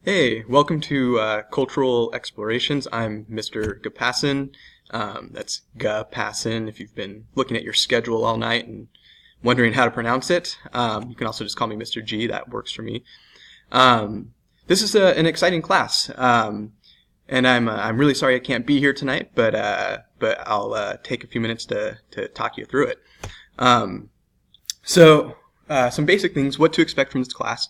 Hey, welcome to Cultural Explorations. I'm Mr. Gapassan. That's Gapassan if you've been looking at your schedule all night and wondering how to pronounce it. You can also just call me Mr. G. That works for me. This is an exciting class, and I'm really sorry I can't be here tonight, but I'll take a few minutes to talk you through it. Some basic things, what to expect from this class.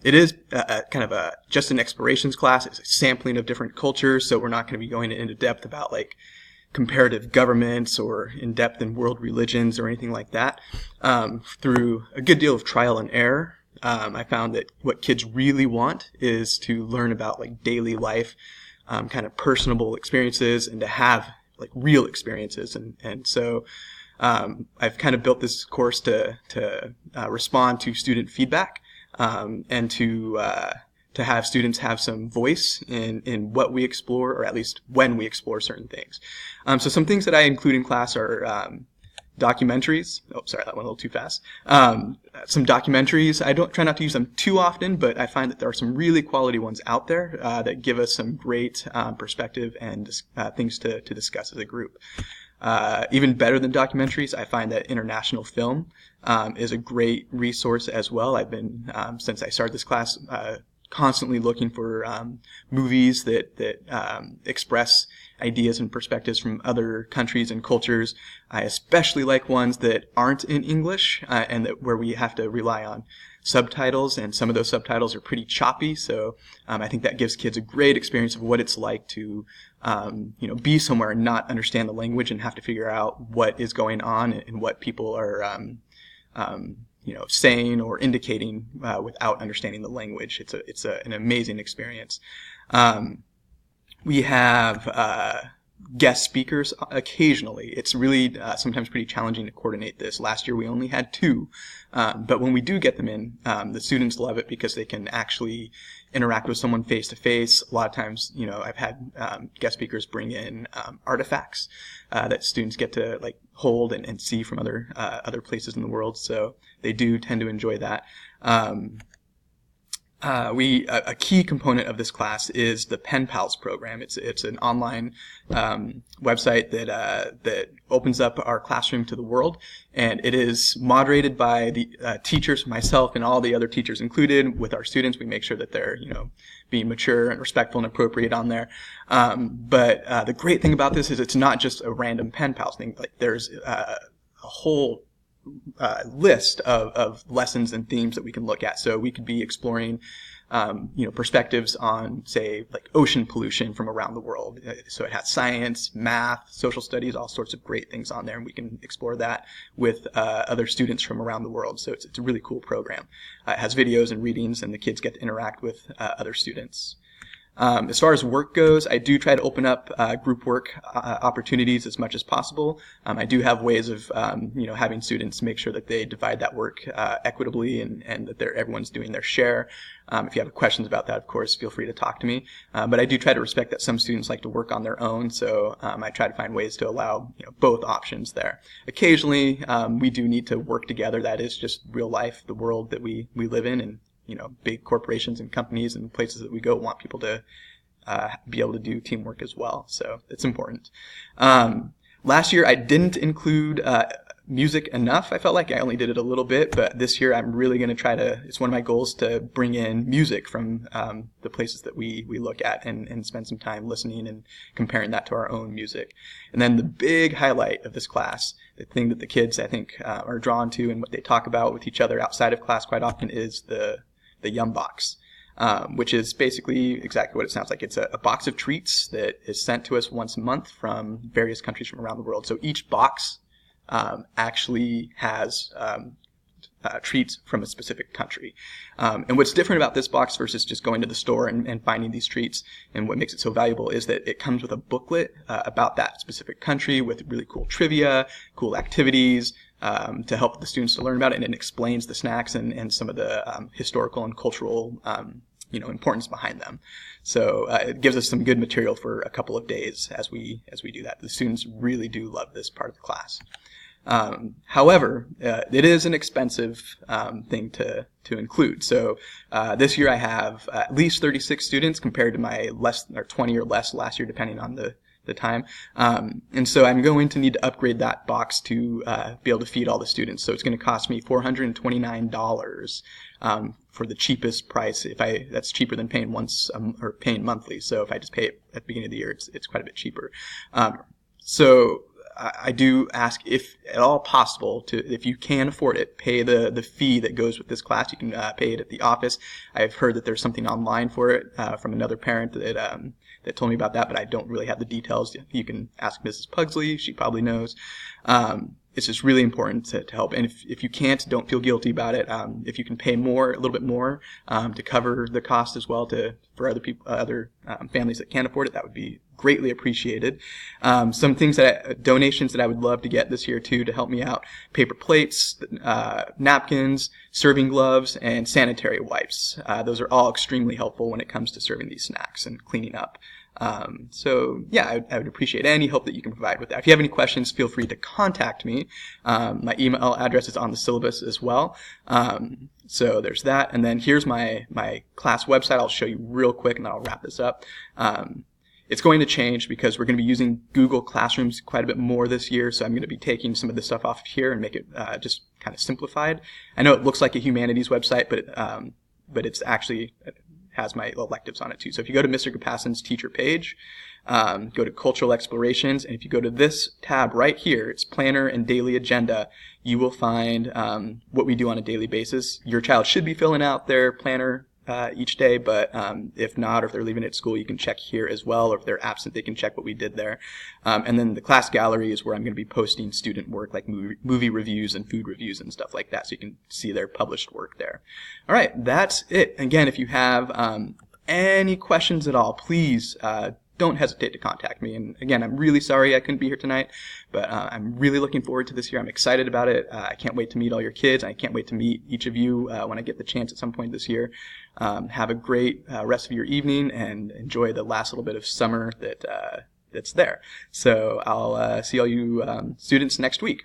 It is kind of just an explorations class. It's a sampling of different cultures, so we're not going to be going into depth about like comparative governments or in depth in world religions or anything like that. Through a good deal of trial and error, I found that what kids really want is to learn about like daily life, kind of personable experiences, and to have like real experiences. I've kind of built this course to respond to student feedback. And to have students have some voice in what we explore, or at least when we explore certain things. So some things that I include in class are documentaries. Oh, sorry, that went a little too fast. Some documentaries. I don't try not to use them too often, but I find that there are some really quality ones out there that give us some great perspective and things to discuss as a group. Even better than documentaries, I find that international film is a great resource as well. I've been, since I started this class, constantly looking for movies that express ideas and perspectives from other countries and cultures. I especially like ones that aren't in English and where we have to rely on subtitles, and some of those subtitles are pretty choppy, so I think that gives kids a great experience of what it's like to be somewhere and not understand the language and have to figure out what is going on and what people are saying or indicating without understanding the language. It's an amazing experience. We have guest speakers occasionally. It's really sometimes pretty challenging to coordinate this. Last year we only had two, but when we do get them in, the students love it because they can actually interact with someone face to face. A lot of times, I've had guest speakers bring in artifacts that students get to like hold and see from other places in the world. So they do tend to enjoy that. A key component of this class is the Pen Pals program. It's an online website that opens up our classroom to the world, and it is moderated by the teachers, myself, and all the other teachers included. With our students, we make sure that they're being mature and respectful and appropriate on there. But the great thing about this is it's not just a random Pen Pals thing. Like there's a whole list of lessons and themes that we can look at. So we could be exploring, perspectives on, say, like ocean pollution from around the world. So it has science, math, social studies, all sorts of great things on there, and we can explore that with other students from around the world. So it's a really cool program. It has videos and readings, and the kids get to interact with other students. As far as work goes, I do try to open up group work opportunities as much as possible. I do have ways of, having students make sure that they divide that work equitably and that everyone's doing their share. If you have questions about that, of course, feel free to talk to me. But I do try to respect that some students like to work on their own, so I try to find ways to allow both options there. Occasionally, we do need to work together. That is just real life, the world that we live in, and big corporations and companies and places that we go want people to be able to do teamwork as well. So it's important. Last year I didn't include music enough. I felt like I only did it a little bit, but this year I'm really going to try to, it's one of my goals to bring in music from the places that we look at and spend some time listening and comparing that to our own music. And then the big highlight of this class, the thing that the kids I think are drawn to and what they talk about with each other outside of class quite often is the Yum Box, which is basically exactly what it sounds like. It's a box of treats that is sent to us once a month from various countries from around the world. So each box actually has treats from a specific country. And what's different about this box versus just going to the store and finding these treats, and what makes it so valuable, is that it comes with a booklet about that specific country with really cool trivia, cool activities, to help the students to learn about it, and it explains the snacks and some of the historical and cultural importance behind them. So it gives us some good material for a couple of days as we do that. The students really do love this part of the class. However, it is an expensive thing to include. So this year I have at least 36 students compared to my 20 or less last year, depending on the time. And so I'm going to need to upgrade that box to be able to feed all the students. So it's going to cost me $429 for the cheapest price. That's cheaper than paying once or paying monthly. So if I just pay it at the beginning of the year, it's quite a bit cheaper. So I do ask, if at all possible, if you can afford it, pay the fee that goes with this class. You can pay it at the office. I've heard that there's something online for it from another parent that told me about that, but I don't really have the details. You can ask Mrs. Pugsley. She probably knows. It's just really important to help. And if you can't, don't feel guilty about it. If you can pay more, a little bit more, to cover the cost as well for other people, families that can't afford it, that would be greatly appreciated. Some things donations that I would love to get this year too to help me out: paper plates, napkins, serving gloves, and sanitary wipes. Those are all extremely helpful when it comes to serving these snacks and cleaning up. So yeah, I would appreciate any help that you can provide with that. If you have any questions, feel free to contact me. My email address is on the syllabus as well. So there's that. And then here's my class website. I'll show you real quick and then I'll wrap this up. It's going to change because we're going to be using Google Classrooms quite a bit more this year. So I'm going to be taking some of this stuff off of here and make it just kind of simplified. I know it looks like a humanities website, but it's actually has my electives on it too. So if you go to Mr. Gopassan's teacher page, go to Cultural Explorations, and if you go to this tab right here, it's Planner and Daily Agenda, you will find what we do on a daily basis. Your child should be filling out their planner each day, but if not, or if they're leaving it at school, you can check here as well, or if they're absent, they can check what we did there. And then the class gallery is where I'm going to be posting student work, like movie reviews and food reviews and stuff like that, so you can see their published work there. All right, that's it. Again, if you have any questions at all, please don't hesitate to contact me. And again, I'm really sorry I couldn't be here tonight, but I'm really looking forward to this year. I'm excited about it. I can't wait to meet all your kids. I can't wait to meet each of you when I get the chance at some point this year. Have a great rest of your evening and enjoy the last little bit of summer that's there. So I'll see all you students next week.